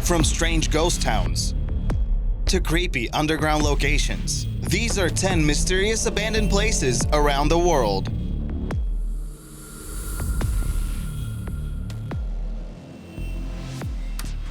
From strange ghost towns to creepy underground locations, these are 10 mysterious abandoned places around the world.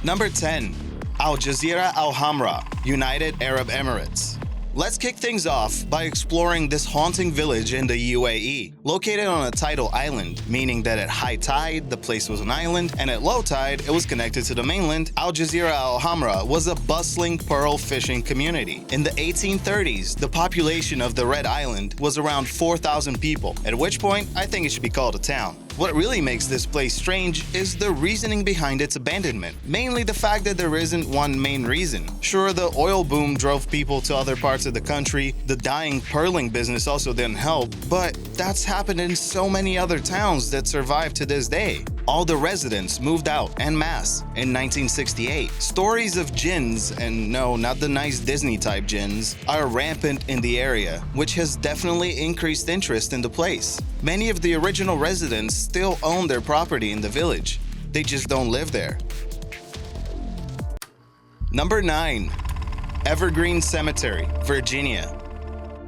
Number 10. Al Jazeera Al Hamra, United Arab Emirates. Let's kick things off by exploring this haunting village in the UAE. Located on a tidal island, meaning that at high tide, the place was an island, and at low tide, it was connected to the mainland, Al Jazeera Al Hamra was a bustling pearl fishing community. In the 1830s, the population of the Red Island was around 4,000 people, at which point, I think it should be called a town. What really makes this place strange is the reasoning behind its abandonment. Mainly the fact that there isn't one main reason. Sure, the oil boom drove people to other parts of the country, the dying pearling business also didn't help, but that's happened in so many other towns that survive to this day. All the residents moved out en masse in 1968. Stories of jinns, and no, not the nice Disney-type jinns, are rampant in the area, which has definitely increased interest in the place. Many of the original residents still own their property in the village. They just don't live there. Number 9. Evergreen Cemetery, Virginia.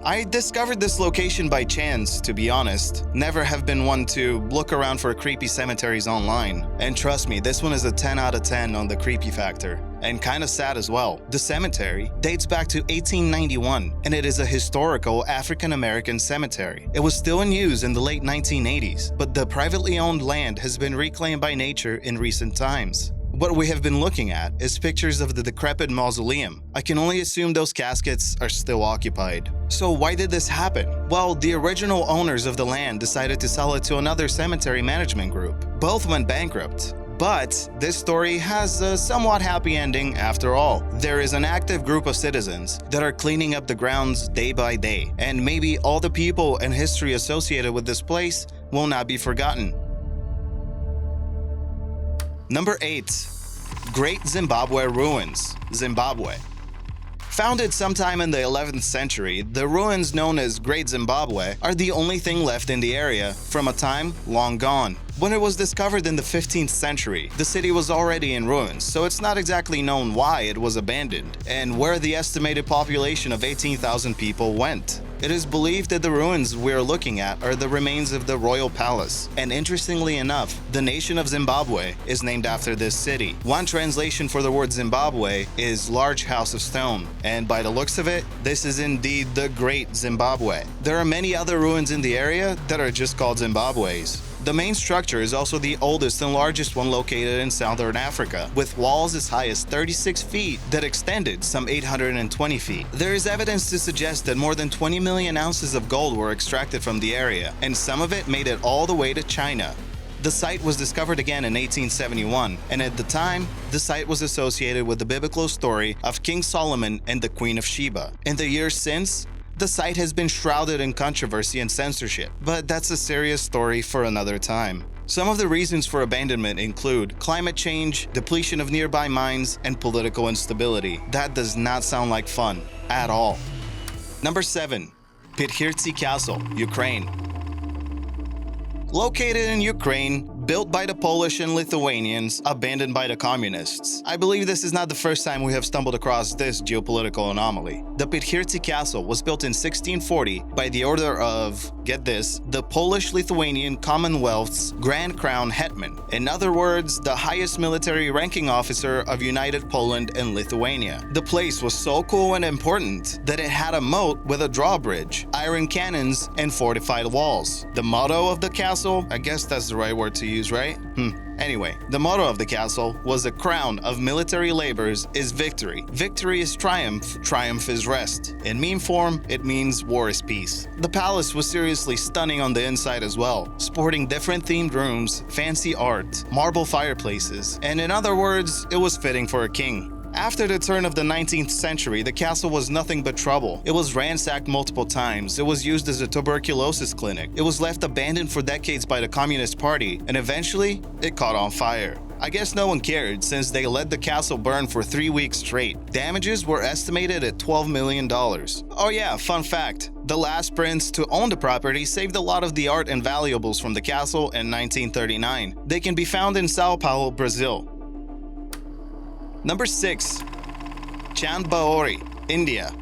I discovered this location by chance, to be honest. Never have been one to look around for creepy cemeteries online. And trust me, this one is a 10 out of 10 on the creepy factor. And kinda sad as well. The cemetery dates back to 1891, and it is a historical African-American cemetery. It was still in use in the late 1980s, but the privately owned land has been reclaimed by nature in recent times. What we have been looking at is pictures of the decrepit mausoleum. I can only assume those caskets are still occupied. So why did this happen? Well, the original owners of the land decided to sell it to another cemetery management group. Both went bankrupt. But this story has a somewhat happy ending after all. There is an active group of citizens that are cleaning up the grounds day by day, and maybe all the people and history associated with this place will not be forgotten. Number 8. Great Zimbabwe Ruins, Zimbabwe. Founded sometime in the 11th century, the ruins known as Great Zimbabwe are the only thing left in the area from a time long gone. When it was discovered in the 15th century, the city was already in ruins, so it's not exactly known why it was abandoned and where the estimated population of 18,000 people went. It is believed that the ruins we're looking at are the remains of the royal palace, and interestingly enough, the nation of Zimbabwe is named after this city. One translation for the word Zimbabwe is large house of stone, and by the looks of it, this is indeed the Great Zimbabwe. There are many other ruins in the area that are just called Zimbabwe's. The main structure is also the oldest and largest one located in southern Africa, with walls as high as 36 feet that extended some 820 feet. There is evidence to suggest that more than 20 million ounces of gold were extracted from the area, and some of it made it all the way to China. The site was discovered again in 1871, and at the time, the site was associated with the biblical story of King Solomon and the Queen of Sheba. In the years since, the site has been shrouded in controversy and censorship, but that's a serious story for another time. Some of the reasons for abandonment include climate change, depletion of nearby mines, and political instability. That does not sound like fun at all. Number 7. Petrobras Castle, Ukraine. Located in Ukraine, built by the Polish and Lithuanians, abandoned by the communists. I believe this is not the first time we have stumbled across this geopolitical anomaly. The Petrobras Castle was built in 1640 by the order of, get this, the Polish-Lithuanian Commonwealth's Grand Crown Hetman. In other words, the highest military ranking officer of United Poland and Lithuania. The place was so cool and important that it had a moat with a drawbridge, iron cannons, and fortified walls. The motto of the castle, I guess that's the right word to use, right? Anyway, the motto of the castle was the crown of military labors is victory. Victory is triumph, triumph is rest. In meme form, it means war is peace. The palace was seriously stunning on the inside as well, sporting different themed rooms, fancy art, marble fireplaces, and in other words, it was fitting for a king. After the turn of the 19th century, the castle was nothing but trouble. It was ransacked multiple times. It was used as a tuberculosis clinic. It was left abandoned for decades by the Communist Party, and eventually, it caught on fire. I guess no one cared since they let the castle burn for 3 weeks straight. Damages were estimated at $12 million. Oh yeah, fun fact. The last prince to own the property saved a lot of the art and valuables from the castle in 1939. They can be found in Sao Paulo, Brazil. Number 6. Chandbaori, India.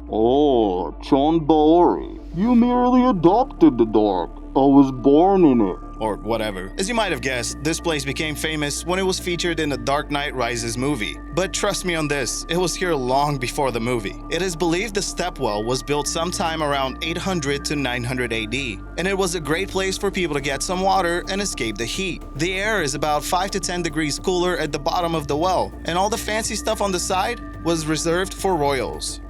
Oh, Chandbaori. You merely adopted the dark. I was born in it. Or whatever. As you might have guessed, this place became famous when it was featured in the Dark Knight Rises movie. But trust me on this, it was here long before the movie. It is believed the Stepwell was built sometime around 800 to 900 AD, and it was a great place for people to get some water and escape the heat. The air is about 5 to 10 degrees cooler at the bottom of the well, and all the fancy stuff on the side was reserved for royals.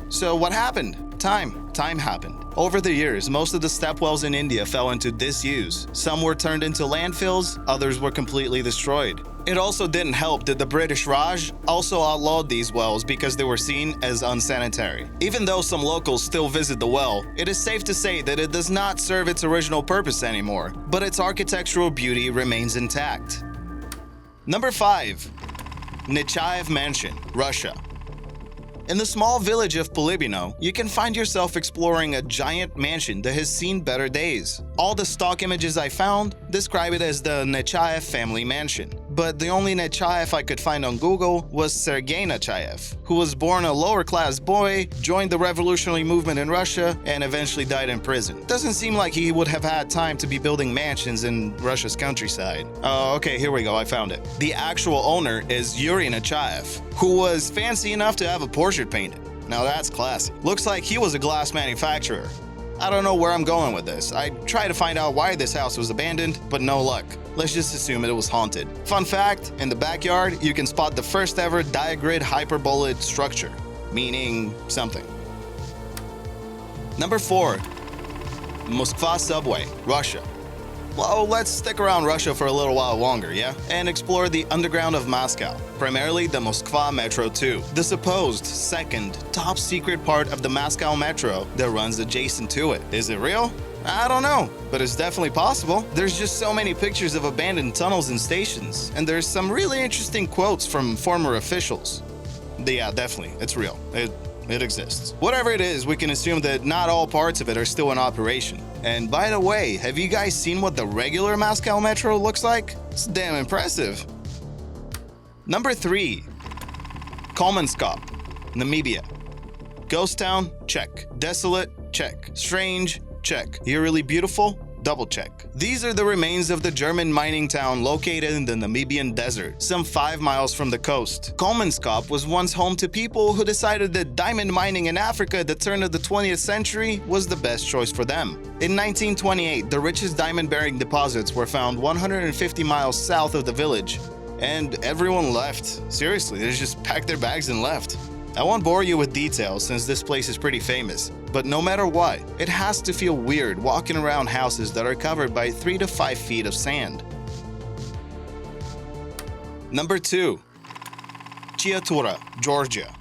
So what happened? Time happened. Over the years, most of the stepwells in India fell into disuse. Some were turned into landfills, others were completely destroyed. It also didn't help that the British Raj also outlawed these wells because they were seen as unsanitary. Even though some locals still visit the well, it is safe to say that it does not serve its original purpose anymore, but its architectural beauty remains intact. Number 5. Nechayev Mansion, Russia. In the small village of Polybino, you can find yourself exploring a giant mansion that has seen better days. All the stock images I found describe it as the Nechayev family mansion. But the only Nechayev I could find on Google was Sergei Nechayev, who was born a lower-class boy, joined the revolutionary movement in Russia, and eventually died in prison. Doesn't seem like he would have had time to be building mansions in Russia's countryside. Oh, okay, here we go, I found it. The actual owner is Yuri Nechayev, who was fancy enough to have a portrait painted. Now that's classy. Looks like he was a glass manufacturer. I don't know where I'm going with this. I tried to find out why this house was abandoned, but no luck. Let's just assume it was haunted. Fun fact, in the backyard, you can spot the first ever diagrid hyperboloid structure, meaning something. Number 4. Moskva subway, Russia. Well, let's stick around Russia for a little while longer, yeah? And explore the underground of Moscow, primarily the Moskva Metro 2, the supposed second top secret part of the Moscow Metro that runs adjacent to it. Is it real? I don't know, but it's definitely possible. There's just so many pictures of abandoned tunnels and stations, and there's some really interesting quotes from former officials. Yeah, definitely, it's real. It exists. Whatever it is, we can assume that not all parts of it are still in operation. And by the way, have you guys seen what the regular Moscow Metro looks like? It's damn impressive. Number 3. Colemanskop, Namibia. Ghost town? Check. Desolate? Check. Strange? Check. Eerily beautiful? Double check. These are the remains of the German mining town located in the Namibian desert, some 5 miles from the coast. Colemanskop was once home to people who decided that diamond mining in Africa at the turn of the 20th century was the best choice for them. In 1928, the richest diamond-bearing deposits were found 150 miles south of the village, and everyone left. Seriously, they just packed their bags and left. I won't bore you with details since this place is pretty famous, but no matter what, it has to feel weird walking around houses that are covered by 3 to 5 feet of sand. Number 2. Chitura, Georgia.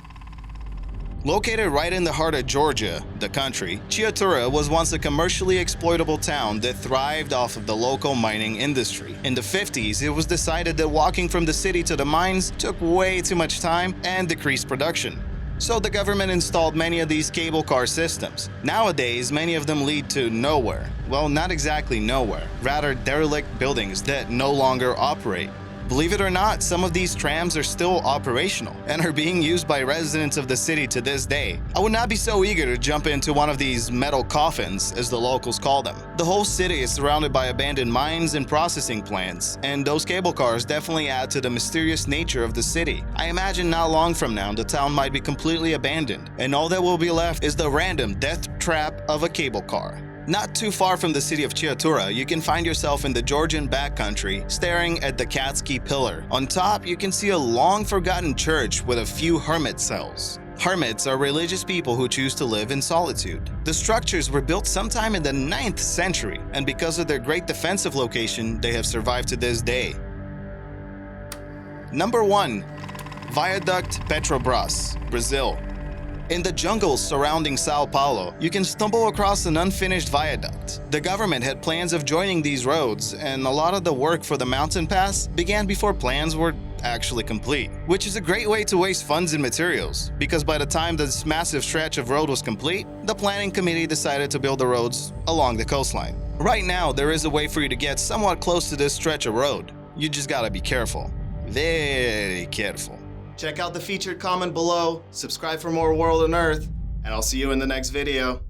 Located right in the heart of Georgia, the country, Chitura was once a commercially exploitable town that thrived off of the local mining industry. In the 50s, it was decided that walking from the city to the mines took way too much time and decreased production. So the government installed many of these cable car systems. Nowadays, many of them lead to nowhere. Well, not exactly nowhere, rather derelict buildings that no longer operate. Believe it or not, some of these trams are still operational and are being used by residents of the city to this day. I would not be so eager to jump into one of these metal coffins, as the locals call them. The whole city is surrounded by abandoned mines and processing plants, and those cable cars definitely add to the mysterious nature of the city. I imagine not long from now, the town might be completely abandoned, and all that will be left is the random death trap of a cable car. Not too far from the city of Chitura, you can find yourself in the Georgian backcountry, staring at the Katski Pillar. On top, you can see a long-forgotten church with a few hermit cells. Hermits are religious people who choose to live in solitude. The structures were built sometime in the 9th century, and because of their great defensive location, they have survived to this day. Number 1. Viaduct Petrobras, Brazil. In the jungles surrounding Sao Paulo, you can stumble across an unfinished viaduct. The government had plans of joining these roads, and a lot of the work for the mountain pass began before plans were actually complete. Which is a great way to waste funds and materials, because by the time this massive stretch of road was complete, the planning committee decided to build the roads along the coastline. Right now, there is a way for you to get somewhat close to this stretch of road. You just gotta be careful. Very careful. Check out the featured comment below, subscribe for more World and Earth, and I'll see you in the next video.